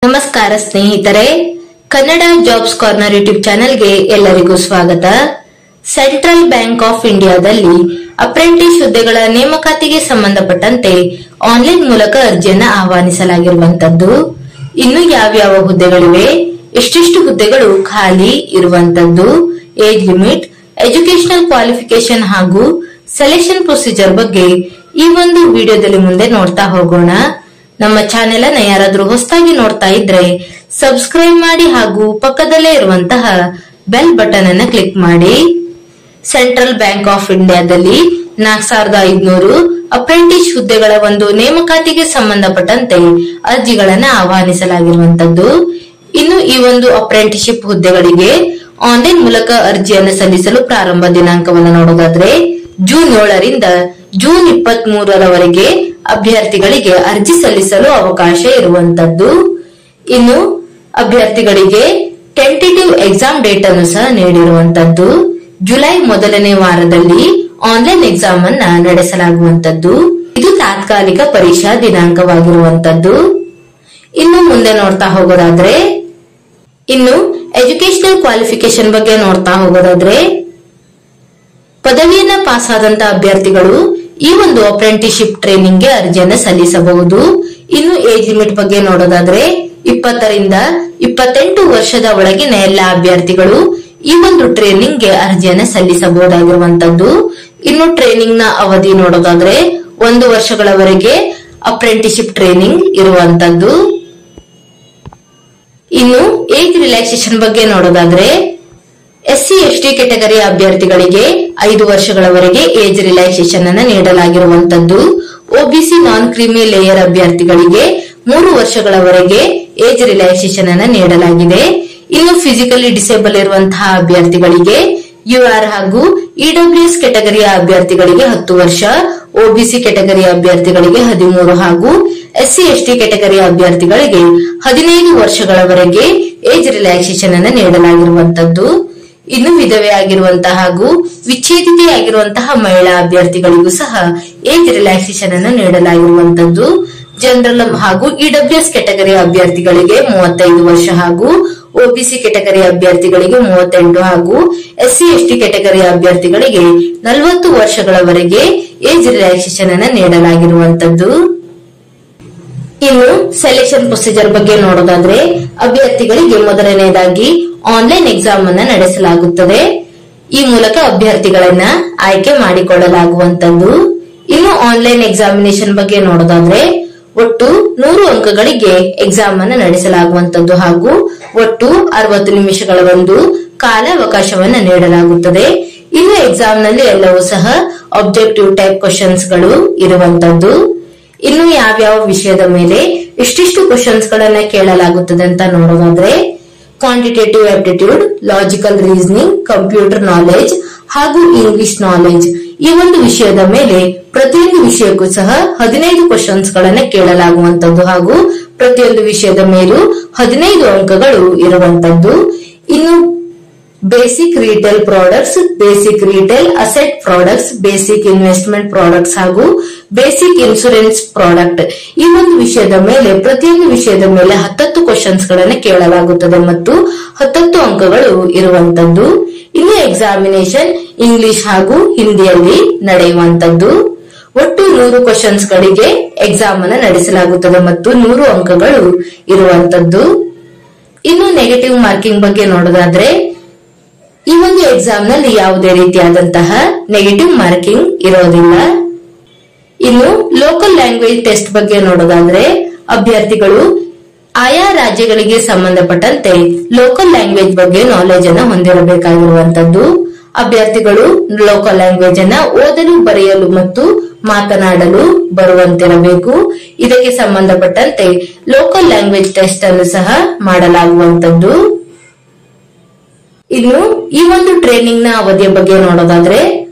ನಮಸ್ಕಾರ ಸ್ನೇಹಿತರೆ, Kannada jobs corner YouTube ಚಾನೆಲ್ಗೆ ಎಲ್ಲರಿಗೂ ಸ್ವಾಗತ. ಸೆಂಟ್ರಲ್ ಬ್ಯಾಂಕ್ ಆಫ್ ಇಂಡಿಯಾದಲ್ಲಿ ಅಪ್ರೆಂಟಿಸ್ ಹುದ್ದೆಗಳ ನೇಮಕಾತಿಗೆ ಸಂಬಂಧಪಟ್ಟಂತೆ ಆನ್ಲೈನ್ ಮೂಲಕ ಅರ್ಜಿಯನ್ನ ಆಹ್ವಾನಿಸಲಾಗಿರುವಂತದ್ದು. ಇನ್ನು ಯಾವ್ಯಾವ ಹುದ್ದೆಗಳಿವೆ, ಎಷ್ಟೆಷ್ಟು ಹುದ್ದೆಗಳು ಖಾಲಿ ಇರುವಂತದ್ದು, ಏಜ್ ಲಿಮಿಟ್, ಎಜುಕೇಶನಲ್ ಕ್ವಾಲಿಫಿಕೇಶನ್ ಹಾಗೂ ಸೆಲೆಕ್ಷನ್ ಪ್ರೊಸೀಜರ್ ಬಗ್ಗೆ ಈ ಒಂದು ವಿಡಿಯೋದಲ್ಲಿ ಮುಂದೆ ನೋಡ್ತಾ ಹೋಗೋಣ. ನಮ್ಮ ಚಾನೆಲ್ ಅನ್ನ ಯಾರಾದ್ರೂ ಹೊಸದಾಗಿ ನೋಡ್ತಾ ಇದ್ರೆ ಸಬ್ಸ್ಕ್ರೈಬ್ ಮಾಡಿ ಹಾಗೂ ಪಕ್ಕದಲ್ಲೇ ಇರುವಂತಹ ಬೆಲ್ ಬಟನ್ ಅನ್ನ ಕ್ಲಿಕ್ ಮಾಡಿ. ಸೆಂಟ್ರಲ್ ಬ್ಯಾಂಕ್ ಆಫ್ ಇಂಡಿಯಾದಲ್ಲಿ 4500 ಅಪ್ರೆಂಟಿಸ್ ಹುದ್ದೆಗಳ ಒಂದು ನೇಮಕಾತಿಗೆ ಸಂಬಂಧಪಟ್ಟಂತೆ ಅರ್ಜಿಗಳನ್ನ ಆಹ್ವಾನಿಸಲಾಗಿರುವಂತದ್ದು. ಇನ್ನು ಈ ಒಂದು ಅಪ್ರೆಂಟಿಸ್ಶಿಪ್ ಹುದ್ದೆಗಳಿಗೆ ಆನ್ಲೈನ್ ಮೂಲಕ ಅರ್ಜಿಯನ್ನು ಸಲ್ಲಿಸಲು ಪ್ರಾರಂಭ ದಿನಾಂಕವನ್ನು ನೋಡೋದಾದ್ರೆ ಜೂನ್ 7ರಿಂದ ಜೂನ್ 23ರವರೆಗೆ ಅಭ್ಯರ್ಥಿಗಳಿಗೆ ಅರ್ಜಿ ಸಲ್ಲಿಸಲು ಅವಕಾಶ ಇರುವಂತದ್ದು. ಇನ್ನು ಅಭ್ಯರ್ಥಿಗಳಿಗೆ ಟೆಂಟೇಟಿವ್ ಎಕ್ಸಾಮ್ ಡೇಟ್ ಅನ್ನು ಸಹ ನೀಡಿರುವಂತದ್ದು. ಜುಲೈ ಮೊದಲನೇ ವಾರದಲ್ಲಿ ಆನ್ಲೈನ್ ಎಕ್ಸಾಮ್ ಅನ್ನ ನಡೆಸಲಾಗುವಂತದ್ದು. ಇದು ತಾತ್ಕಾಲಿಕ ಪರೀಕ್ಷಾ ದಿನಾಂಕವಾಗಿರುವಂತದ್ದು. ಇನ್ನು ಮುಂದೆ ನೋಡ್ತಾ ಹೋಗೋದಾದ್ರೆ ಇನ್ನು ಎಜುಕೇಶನಲ್ ಕ್ವಾಲಿಫಿಕೇಶನ್ ಬಗ್ಗೆ ನೋಡ್ತಾ ಹೋಗೋದಾದ್ರೆ ಪದವಿಯನ್ನ ಪಾಸ್ ಆದಂತಹ ಅಭ್ಯರ್ಥಿಗಳು ಈ ಒಂದು ಅಪ್ರೆಂಟಿಸ್ಶಿಪ್ ಟ್ರೈನಿಂಗ್ ಗೆ ಅರ್ಜಿಯನ್ನು ಸಲ್ಲಿಸಬಹುದು. ಇನ್ನು ಏಜ್ ಲಿಮಿಟ್ ಬಗ್ಗೆ ನೋಡೋದಾದ್ರೆ 20ರಿಂದ 28 ವರ್ಷದ ಒಳಗಿನ ಎಲ್ಲ ಅಭ್ಯರ್ಥಿಗಳು ಈ ಒಂದು ಟ್ರೈನಿಂಗ್ ಗೆ ಅರ್ಜಿಯನ್ನು ಸಲ್ಲಿಸಬಹುದಾಗಿರುವಂತದ್ದು. ಇನ್ನು ಟ್ರೈನಿಂಗ್ ನ ಅವಧಿ ನೋಡೋದಾದ್ರೆ 1 ವರ್ಷಗಳವರೆಗೆ ಅಪ್ರೆಂಟಿಸ್ಶಿಪ್ ಟ್ರೈನಿಂಗ್ ಇರುವಂತದ್ದು. ಇನ್ನು ಏಜ್ ರಿಲ್ಯಾಕ್ಸೇಷನ್ ಬಗ್ಗೆ ನೋಡೋದಾದ್ರೆ SC ST ಕೆಟಗರಿಯ ಅಭ್ಯರ್ಥಿಗಳಿಗೆ 5 ವರ್ಷಗಳವರೆಗೆ ಏಜ್ ರಿಲ್ಯಾಕ್ಸೇಷನ್ ಅನ್ನು ನೀಡಲಾಗಿರುವಂತದ್ದು. OBC ನಾನ್ ಕ್ರೀಮಿ ಲೇಯರ್ ಅಭ್ಯರ್ಥಿಗಳಿಗೆ 3 ವರ್ಷಗಳವರೆಗೆ ಏಜ್ ರಿಲ್ಯಾಕ್ಸೇಷನ್ ಅನ್ನು ನೀಡಲಾಗಿದೆ. ಇನ್ನು ಫಿಸಿಕಲಿ ಡಿಸೇಬಲ್ ಇರುವಂತಹ ಅಭ್ಯರ್ಥಿಗಳಿಗೆ UR ಹಾಗೂ EWS ಕೆಟಗರಿಯ ಅಭ್ಯರ್ಥಿಗಳಿಗೆ 10 ವರ್ಷ, OBC ಕೆಟಗರಿಯ ಅಭ್ಯರ್ಥಿಗಳಿಗೆ 13 ಹಾಗೂ SC ST ಕೆಟಗರಿಯ ಅಭ್ಯರ್ಥಿಗಳಿಗೆ 15 ವರ್ಷಗಳವರೆಗೆ ಏಜ್ ರಿಲ್ಯಾಕ್ಸೇಷನ್ ಅನ್ನು ನೀಡಲಾಗಿರುವಂತದ್ದು. ಇನ್ನು ವಿಧವೆ ಆಗಿರುವಂತಹ ಹಾಗೂ ವಿಚ್ಛೇದಿತೆಯಾಗಿರುವಂತಹ ಮಹಿಳಾ ಅಭ್ಯರ್ಥಿಗಳಿಗೂ ಸಹ ಏಜ್ ರಿಲ್ಯಾಕ್ಸೇಷನ್ ಅನ್ನು ನೀಡಲಾಗಿರುವಂತದ್ದು. ಜನರಲ್ ಹಾಗೂ EWS ಕೆಟಗರಿಯ ಅಭ್ಯರ್ಥಿಗಳಿಗೆ 35 ವರ್ಷ ಹಾಗೂ OBC ಕೆಟಗರಿಯ ಅಭ್ಯರ್ಥಿಗಳಿಗೆ 38 ಹಾಗೂ SC ST ಕೆಟಗರಿಯ ಅಭ್ಯರ್ಥಿಗಳಿಗೆ 40 ವರ್ಷಗಳವರೆಗೆ ಏಜ್ ರಿಲ್ಯಾಕ್ಸೇಷನ್ ಅನ್ನು ನೀಡಲಾಗಿರುವಂತದ್ದು. ಇನ್ನು ಸೆಲೆಕ್ಷನ್ ಪ್ರೊಸೀಜರ್ ಬಗ್ಗೆ ನೋಡೋದಾದ್ರೆ ಅಭ್ಯರ್ಥಿಗಳಿಗೆ ಮೊದಲನೆಯದಾಗಿ ಆನ್ಲೈನ್ ಎಕ್ಸಾಮ್ ಅನ್ನ ನಡೆಸಲಾಗುತ್ತದೆ. ಈ ಮೂಲಕ ಅಭ್ಯರ್ಥಿಗಳನ್ನ ಆಯ್ಕೆ ಮಾಡಿಕೊಳ್ಳಲಾಗುವಂತದ್ದು. ಇನ್ನು ಆನ್ಲೈನ್ ಎಕ್ಸಾಮಿನೇಷನ್ ಬಗ್ಗೆ ನೋಡೋದಾದ್ರೆ ಒಟ್ಟು 100 ಅಂಕಗಳಿಗೆ ಎಕ್ಸಾಮ್ ಅನ್ನು ನಡೆಸಲಾಗುವಂತದ್ದು ಹಾಗೂ ಒಟ್ಟು 60 ನಿಮಿಷಗಳ ಒಂದು ಕಾಲಾವಕಾಶವನ್ನ ನೀಡಲಾಗುತ್ತದೆ. ಇನ್ನು ಎಕ್ಸಾಮ್ ನಲ್ಲಿ ಎಲ್ಲವೂ ಸಹ ಆಬ್ಜೆಕ್ಟಿವ್ ಟೈಪ್ ಕ್ವಶನ್ಸ್ ಗಳು ಇರುವಂತದ್ದು. ಇನ್ನು ಯಾವ್ಯಾವ ವಿಷಯದ ಮೇಲೆ ಎಷ್ಟೆಷ್ಟು ಕ್ವಶನ್ಸ್ ಗಳನ್ನ ಕೇಳಲಾಗುತ್ತದೆ ಅಂತ ನೋಡೋದಾದ್ರೆ quantitative aptitude, logical reasoning, computer knowledge ಹಾಗೂ ಇಂಗ್ಲಿಷ್ ನಾಲೆಜ್ ಈ ಒಂದು ವಿಷಯದ ಮೇಲೆ ಪ್ರತಿಯೊಂದು ವಿಷಯಕ್ಕೂ ಸಹ 15 ಕ್ವಶನ್ಸ್ ಗಳನ್ನ ಕೇಳಲಾಗುವಂತದ್ದು ಹಾಗೂ ಪ್ರತಿಯೊಂದು ವಿಷಯದ ಮೇಲೂ 15 ಅಂಕಗಳು ಇರುವಂತದ್ದು. ಇನ್ನು basic retail products, basic retail asset products, basic investment products ಹಾಗೂ ಬೇಸಿಕ್ ಇನ್ಶೂರೆನ್ಸ್ ಪ್ರಾಡಕ್ಟ್ ಈ ಒಂದು ವಿಷಯದ ಮೇಲೆ ಪ್ರತಿಯೊಂದು ವಿಷಯದ ಮೇಲೆ 10 ಕ್ವಶನ್ಸ್ ಗಳನ್ನ ಕೇಳಲಾಗುತ್ತದೆ ಮತ್ತು 10 ಅಂಕಗಳು ಇರುವಂತದ್ದು. ಇನ್ನು ಎಕ್ಸಾಮಿನೇಷನ್ ಇಂಗ್ಲಿಷ್ ಹಾಗೂ ಹಿಂದಿಯಲ್ಲಿ ನಡೆಯುವಂತದ್ದು. ಒಟ್ಟು 100 ಕ್ವಶನ್ಸ್ ಗಳಿಗೆ ಎಕ್ಸಾಮ್ ಅನ್ನು ನಡೆಸಲಾಗುತ್ತದೆ ಮತ್ತು 100 ಅಂಕಗಳು ಇರುವಂತದ್ದು. ಇನ್ನು ನೆಗೆಟಿವ್ ಮಾರ್ಕಿಂಗ್ ಬಗ್ಗೆ ನೋಡೋದಾದ್ರೆ ಈ ಒಂದು ಎಕ್ಸಾಮ್ ನಲ್ಲಿ ಯಾವುದೇ ರೀತಿಯಾದಂತಹ ನೆಗೆಟಿವ್ ಮಾರ್ಕಿಂಗ್ ಇರೋದಿಲ್ಲ. ಇನ್ನು ಲೋಕಲ್ ಲ್ಯಾಂಗ್ವೇಜ್ ಟೆಸ್ಟ್ ಬಗ್ಗೆ ನೋಡೋದಾದ್ರೆ ಅಭ್ಯರ್ಥಿಗಳು ಆಯಾ ರಾಜ್ಯಗಳಿಗೆ ಸಂಬಂಧಪಟ್ಟಂತೆ ಲೋಕಲ್ ಲ್ಯಾಂಗ್ವೇಜ್ ಬಗ್ಗೆ ನಾಲೆಜ್ ಅನ್ನು ಹೊಂದಿರಬೇಕಾಗಿರುವಂತದ್ದು. ಅಭ್ಯರ್ಥಿಗಳು ಲೋಕಲ್ ಲ್ಯಾಂಗ್ವೇಜ್ ಅನ್ನ ಓದಲು, ಬರೆಯಲು ಮತ್ತು ಮಾತನಾಡಲು ಬರುವಂತಿರಬೇಕು. ಇದಕ್ಕೆ ಸಂಬಂಧಪಟ್ಟಂತೆ ಲೋಕಲ್ ಲ್ಯಾಂಗ್ವೇಜ್ ಟೆಸ್ಟ್ ಅನ್ನು ಸಹ ಮಾಡಲಾಗುವಂತದ್ದು. ಇನ್ನು ಈ ಒಂದು ಟ್ರೈನಿಂಗ್ ನ ಅವಧಿಯ ಬಗ್ಗೆ ನೋಡೋದಾದ್ರೆ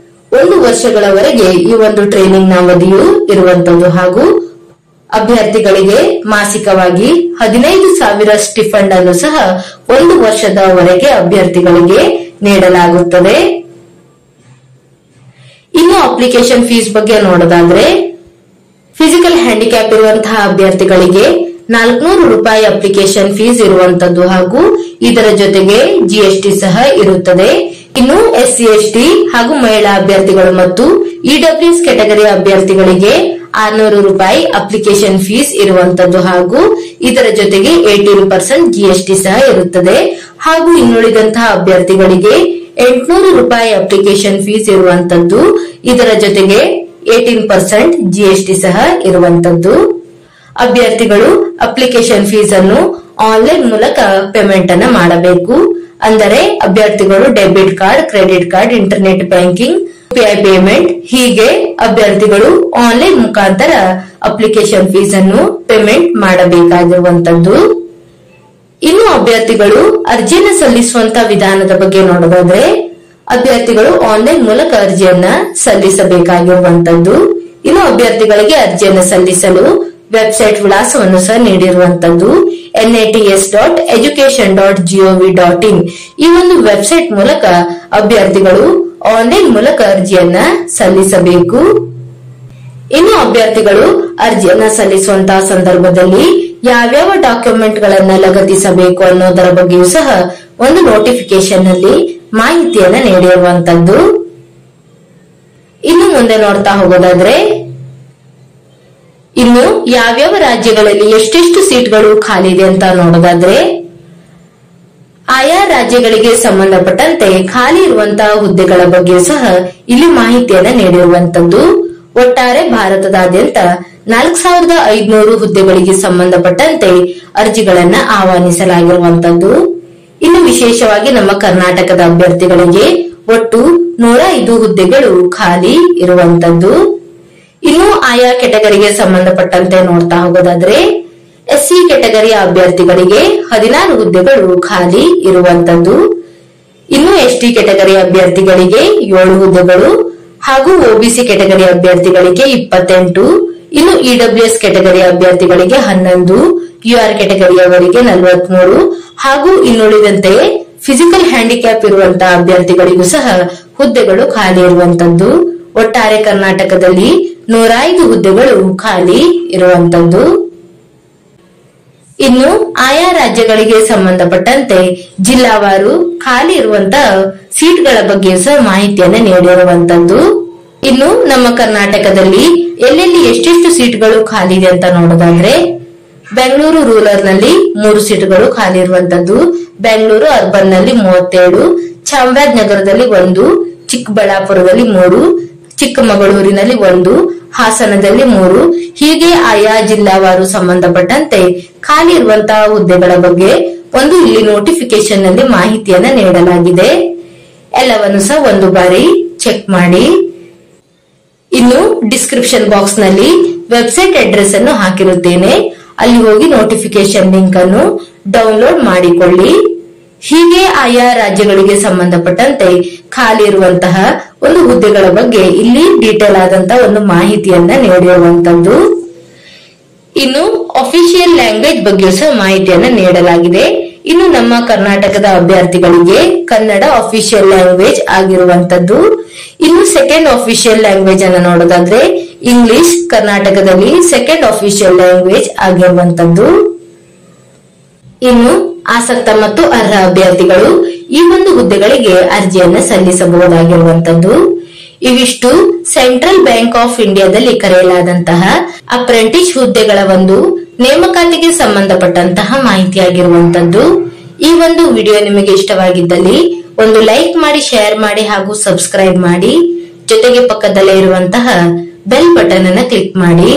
1 ವರ್ಷಗಳವರೆಗೆ ಈ ಒಂದು ಟ್ರೈನಿಂಗ್ ನ ಅವಧಿಯು ಇರುವಂತದ್ದು ಹಾಗೂ ಅಭ್ಯರ್ಥಿಗಳಿಗೆ ಮಾಸಿಕವಾಗಿ 15,000 ಸ್ಟಿಫಂಡ್ ಅನ್ನು ಸಹ 1 ವರ್ಷದವರೆಗೆ ಅಭ್ಯರ್ಥಿಗಳಿಗೆ ನೀಡಲಾಗುತ್ತದೆ. ಇನ್ನು ಅಪ್ಲಿಕೇಶನ್ ಫೀಸ್ ಬಗ್ಗೆ ನೋಡೋದಾದ್ರೆ ಫಿಸಿಕಲ್ ಹ್ಯಾಂಡಿಕ್ಯಾಪ್ ಇರುವಂತಹ ಅಭ್ಯರ್ಥಿಗಳಿಗೆ 400 ರೂಪಾಯಿ ಅಪ್ಲಿಕೇಶನ್ ಫೀಸ್ ಇರುವಂತದ್ದು ಹಾಗೂ ಇದರ ಜೊತೆಗೆ ಜಿಎಸ್ಟಿ ಸಹ ಇರುತ್ತದೆ. ಇನ್ನು SC ST ಹಾಗೂ ಮಹಿಳಾ ಅಭ್ಯರ್ಥಿಗಳು ಮತ್ತು EWS ಕೆಟಗರಿ ಅಭ್ಯರ್ಥಿಗಳಿಗೆ 600 ರೂಪಾಯಿ ಅಪ್ಲಿಕೇಶನ್ ಫೀಸ್ ಇರುವಂತದ್ದು ಹಾಗೂ ಇದರ ಜೊತೆಗೆ 18% ಜಿಎಸ್ಟಿ ಸಹ ಇರುತ್ತದೆ. ಹಾಗೂ ಇನ್ನುಳಿದಂತಹ ಅಭ್ಯರ್ಥಿಗಳಿಗೆ 800 ರೂಪಾಯಿ ಅಪ್ಲಿಕೇಶನ್ ಫೀಸ್ ಇರುವಂತದ್ದು, ಇದರ ಜೊತೆಗೆ 18% ಜಿಎಸ್ಟಿ ಸಹ ಇರುವಂತದ್ದು. ಅಭ್ಯರ್ಥಿಗಳು ಅಪ್ಲಿಕೇಶನ್ ಫೀಸ್ ಅನ್ನು ಆನ್ಲೈನ್ ಮೂಲಕ ಪೇಮೆಂಟ್ ಅನ್ನು ಮಾಡಬೇಕು. ಅಂದರೆ ಅಭ್ಯರ್ಥಿಗಳು debit card, credit card, internet banking, UPI payment ಹೀಗೆ ಅಭ್ಯರ್ಥಿಗಳು ಆನ್ಲೈನ್ ಮುಖಾಂತರ ಅಪ್ಲಿಕೇಶನ್ ಫೀಸ್ ಅನ್ನು ಪೇಮೆಂಟ್ ಮಾಡಬೇಕಾಗಿರುವಂತದ್ದು. ಇನ್ನು ಅಭ್ಯರ್ಥಿಗಳು ಅರ್ಜಿಯನ್ನು ಸಲ್ಲಿಸುವಂತ ವಿಧಾನದ ಬಗ್ಗೆ ನೋಡೋದಾದ್ರೆ, ಅಭ್ಯರ್ಥಿಗಳು ಆನ್ಲೈನ್ ಮೂಲಕ ಅರ್ಜಿಯನ್ನ ಸಲ್ಲಿಸಬೇಕಾಗಿರುವಂತದ್ದು. ಇನ್ನು ಅಭ್ಯರ್ಥಿಗಳಿಗೆ ಅರ್ಜಿಯನ್ನು ಸಲ್ಲಿಸಲು ವೆಬ್ಸೈಟ್ ವಿಳಾಸವನ್ನು ಸಹ ನೀಡಿರುವಂತದ್ದು nats.education.gov.in. ಈ ಒಂದು ವೆಬ್ಸೈಟ್ ಮೂಲಕ ಅಭ್ಯರ್ಥಿಗಳು ಆನ್ಲೈನ್ ಮೂಲಕ ಅರ್ಜಿಯನ್ನ ಸಲ್ಲಿಸಬೇಕು. ಇನ್ನು ಅಭ್ಯರ್ಥಿಗಳು ಅರ್ಜಿಯನ್ನ ಸಲ್ಲಿಸುವಂತಹ ಸಂದರ್ಭದಲ್ಲಿ ಯಾವ್ಯಾವ ಡಾಕ್ಯುಮೆಂಟ್ ಗಳನ್ನ ಲಗತ್ತಿಸಬೇಕು ಅನ್ನೋದರ ಬಗ್ಗೆಯೂ ಸಹ ಒಂದು ನೋಟಿಫಿಕೇಶನ್ ನಲ್ಲಿ ಮಾಹಿತಿಯನ್ನ ನೀಡಿರುವಂತದ್ದು. ಇನ್ನು ಮುಂದೆ ನೋಡ್ತಾ ಹೋಗೋದಾದ್ರೆ, ಇನ್ನು ಯಾವ್ಯಾವ ರಾಜ್ಯಗಳಲ್ಲಿ ಎಷ್ಟೆಷ್ಟು ಸೀಟ್ಗಳು ಖಾಲಿ ಇದೆ ಅಂತ ನೋಡೋದಾದ್ರೆ, ಆಯಾ ರಾಜ್ಯಗಳಿಗೆ ಸಂಬಂಧಪಟ್ಟಂತೆ ಖಾಲಿ ಇರುವಂತಹ ಹುದ್ದೆಗಳ ಬಗ್ಗೆ ಸಹ ಇಲ್ಲಿ ಮಾಹಿತಿಯನ್ನ ನೀಡಿರುವಂತದ್ದು. ಒಟ್ಟಾರೆ ಭಾರತದಾದ್ಯಂತ 4500 ಹುದ್ದೆಗಳಿಗೆ ಸಂಬಂಧಪಟ್ಟಂತೆ ಅರ್ಜಿಗಳನ್ನ ಆಹ್ವಾನಿಸಲಾಗಿರುವಂತದ್ದು. ಇನ್ನು ವಿಶೇಷವಾಗಿ ನಮ್ಮ ಕರ್ನಾಟಕದ ಅಭ್ಯರ್ಥಿಗಳಿಗೆ ಒಟ್ಟು 105 ಹುದ್ದೆಗಳು ಖಾಲಿ ಇರುವಂತದ್ದು. ಇನ್ನು ಆಯಾ ಕೆಟಗರಿಗೆ ಸಂಬಂಧಪಟ್ಟಂತೆ ನೋಡ್ತಾ ಹೋಗೋದಾದ್ರೆ, SC ಕೆಟಗರಿಯ ಅಭ್ಯರ್ಥಿಗಳಿಗೆ 16 ಹುದ್ದೆಗಳು ಖಾಲಿ ಇರುವಂತದ್ದು. ಇನ್ನು ST ಕೆಟಗರಿಯ ಅಭ್ಯರ್ಥಿಗಳಿಗೆ 7 ಹುದ್ದೆಗಳು ಹಾಗೂ OBC ಕೆಟಗರಿ ಅಭ್ಯರ್ಥಿಗಳಿಗೆ 28, ಇನ್ನು EWS ಕೆಟಗರಿ ಅಭ್ಯರ್ಥಿಗಳಿಗೆ 11, UR ಕೆಟಗರಿಯವರಿಗೆ 43 ಹಾಗೂ ಇನ್ನುಳಿದಂತೆ ಫಿಸಿಕಲ್ ಹ್ಯಾಂಡಿಕ್ಯಾಪ್ ಇರುವಂತಹ ಅಭ್ಯರ್ಥಿಗಳಿಗೂ ಸಹ ಹುದ್ದೆಗಳು ಖಾಲಿ ಇರುವಂತದ್ದು. ಒಟ್ಟಾರೆ ಕರ್ನಾಟಕದಲ್ಲಿ 105 ಹುದ್ದೆಗಳು ಖಾಲಿ ಇರುವಂತದ್ದು. ಇನ್ನು ಆಯಾ ರಾಜ್ಯಗಳಿಗೆ ಸಂಬಂಧಪಟ್ಟಂತೆ ಜಿಲ್ಲಾವಾರು ಖಾಲಿ ಇರುವಂತಹ ಸೀಟ್ಗಳ ಬಗ್ಗೆ ಸಹ ಮಾಹಿತಿಯನ್ನು ನೀಡಿರುವಂತದ್ದು. ಇನ್ನು ನಮ್ಮ ಕರ್ನಾಟಕದಲ್ಲಿ ಎಲ್ಲೆಲ್ಲಿ ಎಷ್ಟೆಷ್ಟು ಸೀಟ್ಗಳು ಖಾಲಿ ಇದೆ ಅಂತ ನೋಡೋದಾದ್ರೆ, ಬೆಂಗಳೂರು ರೂರಲ್ ನಲ್ಲಿ 3 ಸೀಟ್ಗಳು ಖಾಲಿ ಇರುವಂತದ್ದು, ಬೆಂಗಳೂರು ಅರ್ಬನ್ ನಲ್ಲಿ 37, ಚಾಮರಾಜನಗರದಲ್ಲಿ 1, ಚಿಕ್ಕಬಳ್ಳಾಪುರದಲ್ಲಿ 3, ಚಿಕ್ಕಮಗಳೂರಿನಲ್ಲಿ 1, ಹಾಸನದಲ್ಲಿ 3 ಹೀಗೆ ಆಯಾ ಜಿಲ್ಲಾವಾರು ಸಂಬಂಧಪಟ್ಟಂತೆ ಖಾಲಿ ಇರುವಂತಹ ಹುದ್ದೆಗಳ ಬಗ್ಗೆ ಒಂದು ಇಲ್ಲಿ ನೋಟಿಫಿಕೇಶನ್ ನಲ್ಲಿ ಮಾಹಿತಿಯನ್ನ ನೀಡಲಾಗಿದೆ. ಎಲ್ಲವನ್ನು ಸಹ ಒಂದು ಬಾರಿ ಚೆಕ್ ಮಾಡಿ. ಇನ್ನು ಡಿಸ್ಕ್ರಿಪ್ಷನ್ ಬಾಕ್ಸ್ ನಲ್ಲಿ ವೆಬ್ಸೈಟ್ ಅಡ್ರೆಸ್ ಅನ್ನು ಹಾಕಿರುತ್ತೇನೆ, ಅಲ್ಲಿ ಹೋಗಿ ನೋಟಿಫಿಕೇಶನ್ ಲಿಂಕ್ ಅನ್ನು ಡೌನ್ಲೋಡ್ ಮಾಡಿಕೊಳ್ಳಿ. ಹೀಗೆ ಆಯಾ ರಾಜ್ಯಗಳಿಗೆ ಸಂಬಂಧಪಟ್ಟಂತೆ ಖಾಲಿ ಇರುವಂತಹ ಒಂದು ಹುದ್ದೆಗಳ ಬಗ್ಗೆ ಇಲ್ಲಿ ಡೀಟೇಲ್ ಆದಂತಹ ಒಂದು ಮಾಹಿತಿಯನ್ನ ನೀಡಿರುವಂತದ್ದು. ಇನ್ನು ಅಫಿಷಿಯಲ್ ಲ್ಯಾಂಗ್ವೇಜ್ ಬಗ್ಗೆ ಸಹ ಮಾಹಿತಿಯನ್ನ ನೀಡಲಾಗಿದೆ. ಇನ್ನು ನಮ್ಮ ಕರ್ನಾಟಕದ ಅಭ್ಯರ್ಥಿಗಳಿಗೆ ಕನ್ನಡ ಅಫಿಷಿಯಲ್ ಲ್ಯಾಂಗ್ವೇಜ್ ಆಗಿರುವಂತದ್ದು. ಇನ್ನು ಸೆಕೆಂಡ್ ಅಫಿಷಿಯಲ್ ಲ್ಯಾಂಗ್ವೇಜ್ ಅನ್ನು ನೋಡೋದಾದ್ರೆ ಇಂಗ್ಲಿಷ್ ಕರ್ನಾಟಕದಲ್ಲಿ ಸೆಕೆಂಡ್ ಅಫಿಷಿಯಲ್ ಲ್ಯಾಂಗ್ವೇಜ್ ಆಗಿರುವಂತದ್ದು. ಇನ್ನು ಆಸಕ್ತ ಮತ್ತು ಅರ್ಹ ಅಭ್ಯರ್ಥಿಗಳು ಈ ಒಂದು ಹುದ್ದೆಗಳಿಗೆ ಅರ್ಜಿಯನ್ನ ಸಲ್ಲಿಸಬಹುದಾಗಿರುವಂತದ್ದು. ಇವಿಷ್ಟು ಸೆಂಟ್ರಲ್ ಬ್ಯಾಂಕ್ ಆಫ್ ಇಂಡಿಯಾದಲ್ಲಿ ಕರೆಯಲಾದಂತಹ ಅಪ್ರೆಂಟಿಸ್ ಹುದ್ದೆಗಳ ಒಂದು ನೇಮಕಾತಿಗೆ ಸಂಬಂಧಪಟ್ಟಂತಹ ಮಾಹಿತಿಯಾಗಿರುವಂತದ್ದು. ಈ ಒಂದು ವಿಡಿಯೋ ನಿಮಗೆ ಇಷ್ಟವಾಗಿದ್ದಲ್ಲಿ ಒಂದು ಲೈಕ್ ಮಾಡಿ, ಶೇರ್ ಮಾಡಿ ಹಾಗೂ ಸಬ್ಸ್ಕ್ರೈಬ್ ಮಾಡಿ. ಜೊತೆಗೆ ಪಕ್ಕದಲ್ಲೇ ಇರುವಂತಹ ಬೆಲ್ ಬಟನ್ ಅನ್ನು ಕ್ಲಿಕ್ ಮಾಡಿ.